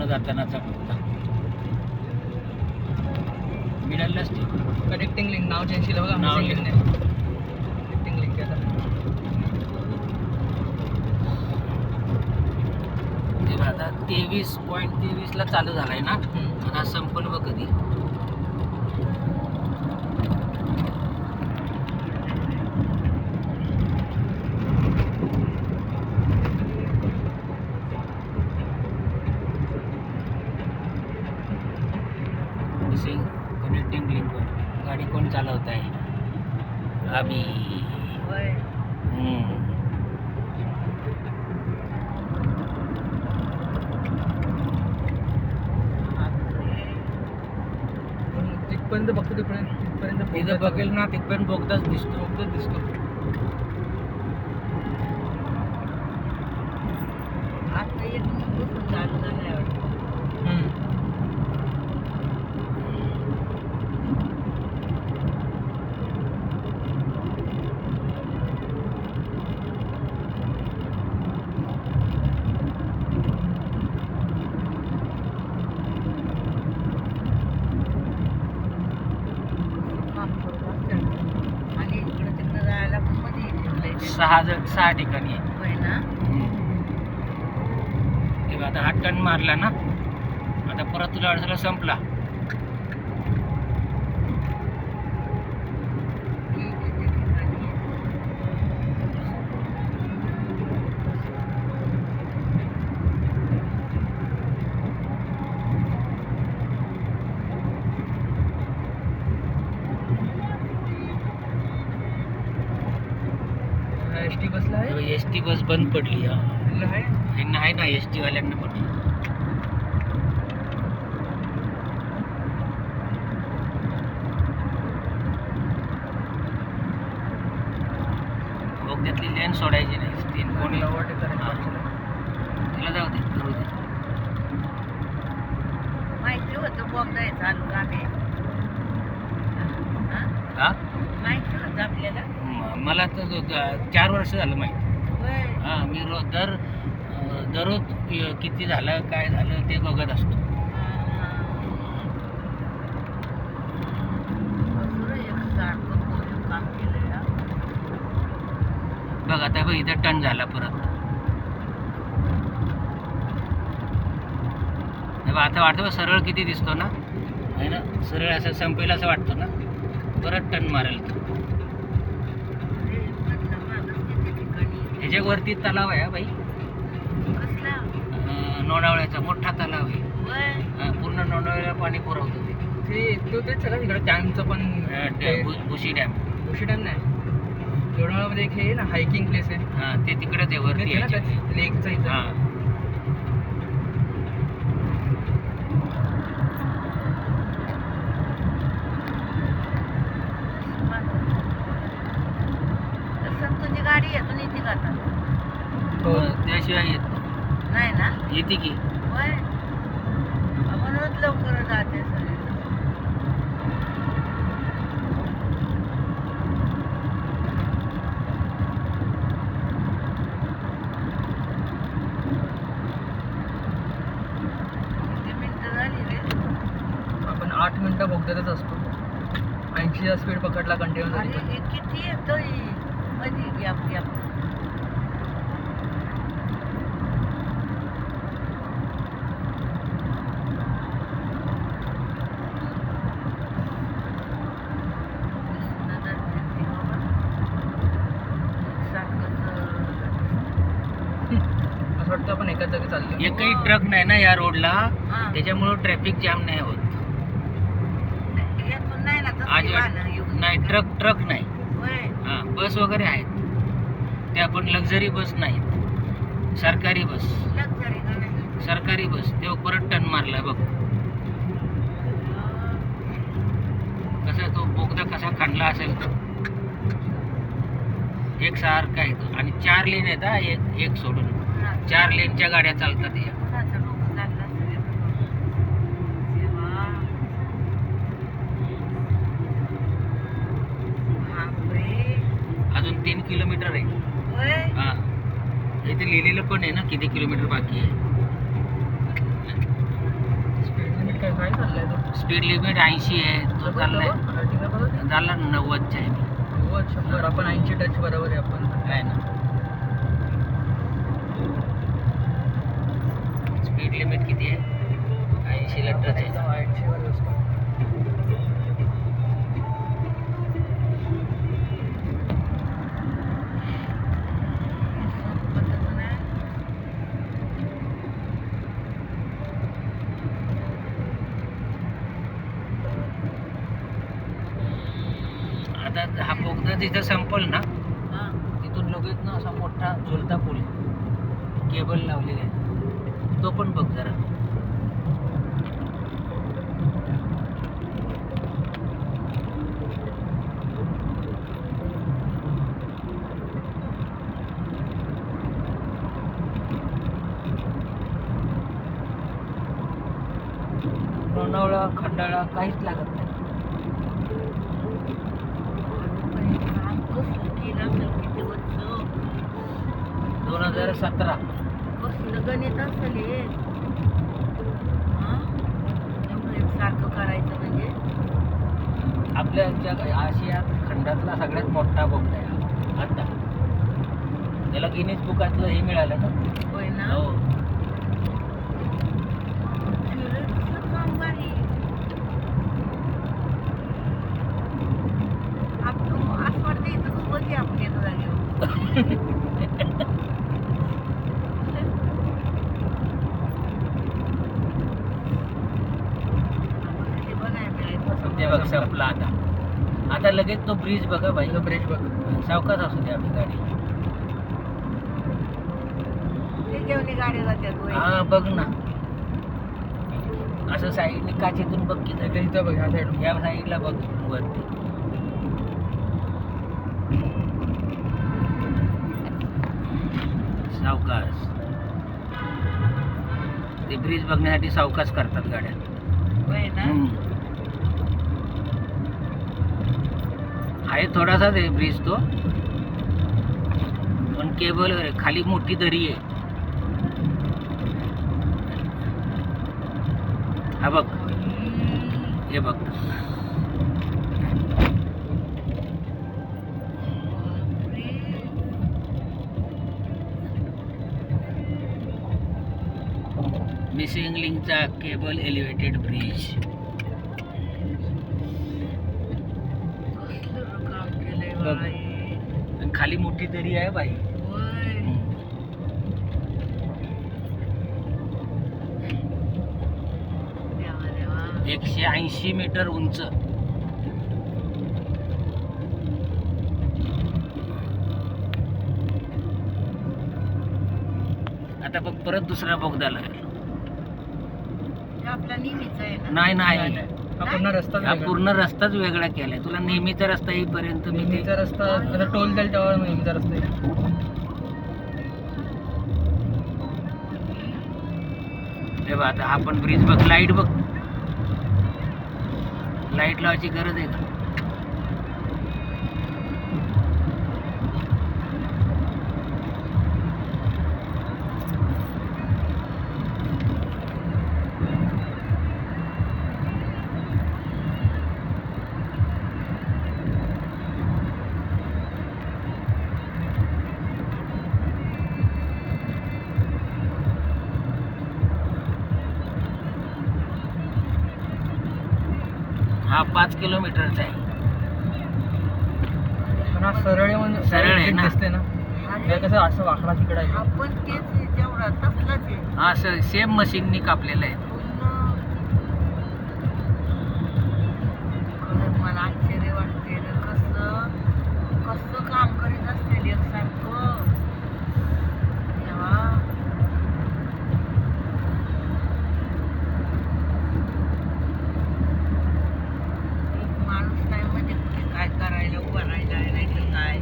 पूर्ण जातानाचा होता. मिळालंच ते कनेक्टिंग लिंक नाव चेंज केलं बघा. नाव लिंक नाही कनेक्टिंग लिंक आता ते आता 23.23 ला चालू झालाय ना. आता संपल बघ कधी. कनेक्टिंग लिंक गाडी कोण चालवत आहे? अभि. तिथपर्यंत बघतो तिथपर्यंत तिथं बघेल ना तिथपर्यंत बोगदाच दिसतो. आता एक बसून चालू झालंय वाटतं. आणि इकडं तिकडं जायला पण मध्ये ठेवलंय 6 ठिकाणी आहे. होय ना. हे बघ, आता हा टर्न मारला ना. आता परत तुला अडचण संपला. एसटी बसला आहे. एसटी बस बंद पडली. आहे यांना आहे ना एसटी वाल्यांना पडली. बोगद्यातली लेन सोडायची नाही. तीन कोणी तिला जाऊ दे करू दे. माहिती होतं बोगदा आहे चालू काम आहे. हा माहिती होतं आपल्याला. मला तर 4 वर्ष झालं माहिती. होय. हा मी दररोज किती झालं काय झालं ते बघत असतो. काम केलं. बघ आता बघ इथं टर्न झाला परत. आता वाटतं सरळ किती दिसतो ना. आहे ना सरळ असं संपेल असं वाटतं ना. परत टर्न मारेल तो. ह्याच्यावरती तलाव आहे बाई. लोणावळ्याचा मोठा तलाव आहे. पूर्ण लोणावळ्याला पाणी पुरवतो ते तेच सगळं इकडे डॅमचं पण बुशी डॅम. बुशी डॅम नाही लोणावळ्यामध्ये एक हे ना हायकिंग प्लेस आहे. हा ते तिकडेच आहे वरती लेकचं इथं. हा तुझी गाडी येतो नाही ती का? त्याशिवाय येत नाही ना. येते की. होय. म्हणूनच लवकर जाते सगळे. किती मिनिटं झाली रे? आपण 8 मिनिटं बोगद्यातच असतो. 80चा स्पीड पकडला कंटिन्यू. अरे हे किती येतोय मध्ये गॅप गॅप. असं वाटतं आपण एकाच जागी चाललो. एकही ट्रक नाही ना या रोडला. हा. त्याच्यामुळं ट्रॅफिक जाम नाही होत. येतून नाही ना आज नाही ट्रक नाही. होय. हा बस वगैरे आहेत. त्या पण लक्झरी बस नाहीत. सरकारी बस. लक्झरी गाडी. सरकारी बस तेव्हा परत टर्न मारला बघ. कसा तो बोगदा कसा खणला असेल तो. एक सारखा आहे तो. आणि 4 लेन आहेत हा. एक सोडून 4 लेनच्या गाड्या चालतात या. कुणाचं डोकं चाललं असेल. देवा. बापरे. अजून 3 किलोमीटर आहे. होय. हा इथे लिहिलेलं पण आहे ना किती किलोमीटर बाकी आहे. स्पीड लिमिट 80 आहे, तो चाललाय अर्टिगा बघा झाला 90च्या आहे. 90 100 आपण 80 टच बरोबर आहे आपण. आहे ना. स्पीड लिमिट किती आहे? 80 ला टच आहे. एकदम 80 वर बसतो. आता हा बोगदा तिथं संपल ना, हा. तिथून लगेच ना असा मोठा झुलता पूल केबल लावलेला आहे, तो पण बघ जरा. लोणावळा खंडाळा काहीच लागत नाही. पण काम कसलं केलं असेल किती वर्ष. 2017 कसलं गणित असेल हे. हा? एवढं एकसारखं करायचं म्हणजे. आपल्या जग आशियात खंडातला सगळ्यात मोठा बोगदा आहे आता. त्याला गिनीज बुकातलं हे मिळालं ना. होय ना. हो. केलं कसलं काम भारी. आपण असं वाटतं इथं उभं की आपण एका जागेवर. आपण कधी बघायला मिळायचं. ते बघ संपला आता. आता लगेच तो ब्रिज बघा बाई. ब्रिज बघ. सावकाश असू दे आपली गाडी. ते घेऊन गाडी जातात होय. हा बघ ना, असं साईडने काचेतून बघ की इथे इथं बघ ह्या साईड. या साईडला बघ वरती. सावकाश. ते ब्रिज बघण्यासाठी सावकाश करतात गाड्या. होय ना. आहे थोडासाच आहे ब्रिज तो, पण केबल खाली मोठी दरी आहे. हा बघ, हे बघ. मिसिंग लिंकचा केबल एलिव्हेटेड ब्रिज. कसलं काम केलंय बघ. बाई. आणि खाली मोठी दरी आहे बाई. होय. देवा देवा. 180 मीटर उंच. आता बघ परत दुसरा बोगदा लागेल. हे आपला नेहमीच आहे ना. नाही नाही, नाही, नाही. हा पूर्ण रस्ता हा पूर्ण रस्ताच वेगळा केलाय. तुला नेहमीचा रस्ता येईपर्यंत मी नेहमीचा रस्ता आता टोल जाईल तेव्हा नेहमीचा रस्ता आहे. हे बघ आता हा पण ब्रिज बघ. लाईट बघ, लाईट लावायची गरज आहे का? हा 5 किलोमीटरचा आहे. पण हा सरळ आहे म्हणजे सरळ आहे exit ना. दिसते ना. हे कसं असं वाकडा तिकडा आहे. आपण तेच जेवढा तसलाच आहे. हा सेम मशीननी कापलेला आहे. खरंच मला आश्चर्य वाटते रे. कसं कसं काम करीत असतील एकसारखं. देवा. एक माणूस नाही म्हणजे कुठे काय करायला उभं राहायला नाही तर काय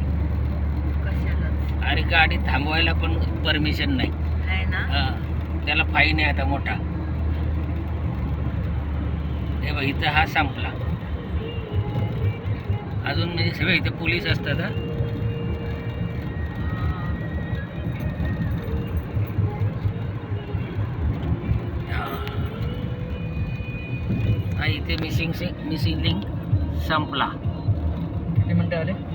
कशालाच अरे गाडी थांबवायला पण परमिशन नाही. नाही ना. हा, त्याला फाईन आहे आता मोठा. हे बघ इथं हा संपला. अजून म्हणजे सगळे इथे पोलीस असतात. हा इथे मिसिंग लिंक संपला. किती मिनटं आले?